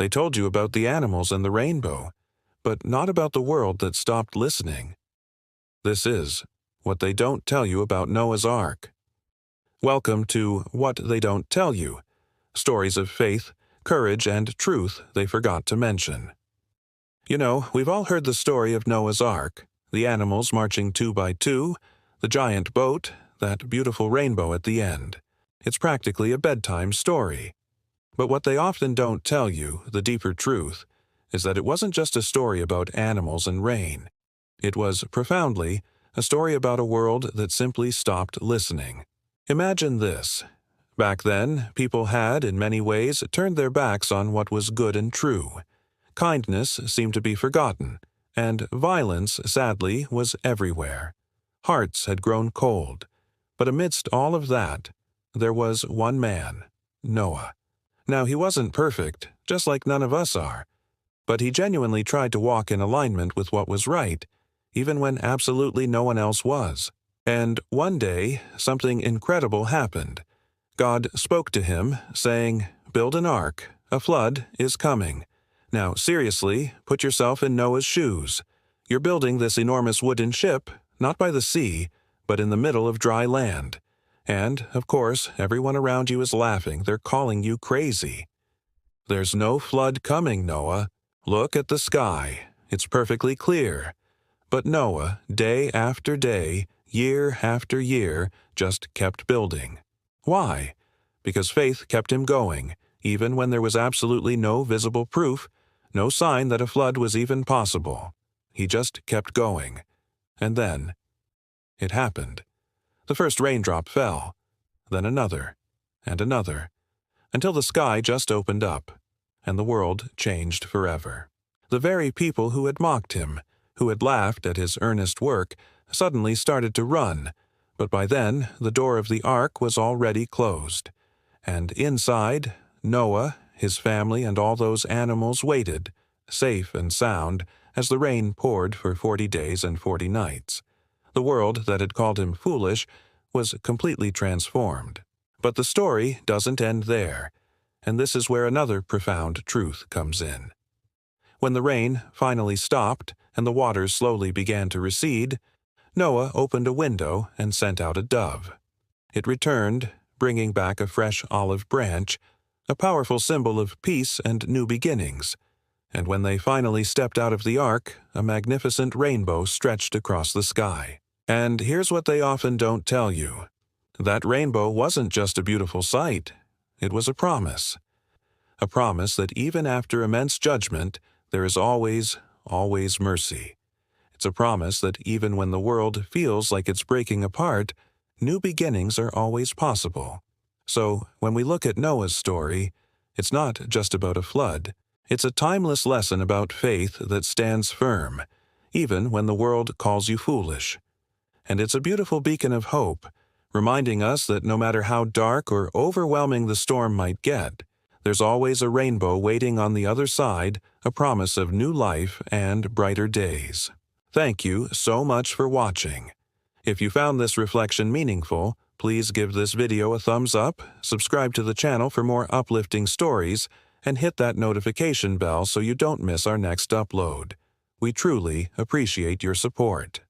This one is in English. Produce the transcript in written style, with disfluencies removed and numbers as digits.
They told you about the animals and the rainbow, but not about the world that stopped listening. This is what they don't tell you about Noah's Ark. Welcome to What They Don't Tell You, stories of faith, courage, and truth they forgot to mention. You know, we've all heard the story of Noah's Ark, the animals marching 2 by 2, the giant boat, that beautiful rainbow at the end. It's practically a bedtime story. But what they often don't tell you, the deeper truth, is that it wasn't just a story about animals and rain. It was, profoundly, a story about a world that simply stopped listening. Imagine this. Back then, people had, in many ways, turned their backs on what was good and true. Kindness seemed to be forgotten, and violence, sadly, was everywhere. Hearts had grown cold. But amidst all of that, there was one man, Noah. Now, he wasn't perfect, just like none of us are, but he genuinely tried to walk in alignment with what was right, even when absolutely no one else was. And one day, something incredible happened. God spoke to him, saying, "Build an ark. A flood is coming." Now, seriously, put yourself in Noah's shoes. You're building this enormous wooden ship, not by the sea, but in the middle of dry land. And, of course, everyone around you is laughing. They're calling you crazy. There's no flood coming, Noah. Look at the sky. It's perfectly clear. But Noah, day after day, year after year, just kept building. Why? Because faith kept him going, even when there was absolutely no visible proof, no sign that a flood was even possible. He just kept going. And then, it happened. The first raindrop fell, then another, and another, until the sky just opened up, and the world changed forever. The very people who had mocked him, who had laughed at his earnest work, suddenly started to run, but by then the door of the ark was already closed, and inside, Noah, his family, and all those animals waited, safe and sound, as the rain poured for 40 days and 40 nights. The world that had called him foolish was completely transformed. But the story doesn't end there, and this is where another profound truth comes in. When the rain finally stopped and the waters slowly began to recede, Noah opened a window and sent out a dove. It returned, bringing back a fresh olive branch, a powerful symbol of peace and new beginnings. And when they finally stepped out of the ark, a magnificent rainbow stretched across the sky. And here's what they often don't tell you. That rainbow wasn't just a beautiful sight. It was a promise. A promise that even after immense judgment, there is always, always mercy. It's a promise that even when the world feels like it's breaking apart, new beginnings are always possible. So, when we look at Noah's story, it's not just about a flood. It's a timeless lesson about faith that stands firm, even when the world calls you foolish. And it's a beautiful beacon of hope, reminding us that no matter how dark or overwhelming the storm might get, there's always a rainbow waiting on the other side, a promise of new life and brighter days. Thank you so much for watching. If you found this reflection meaningful, please give this video a thumbs up, subscribe to the channel for more uplifting stories, and hit that notification bell so you don't miss our next upload. We truly appreciate your support.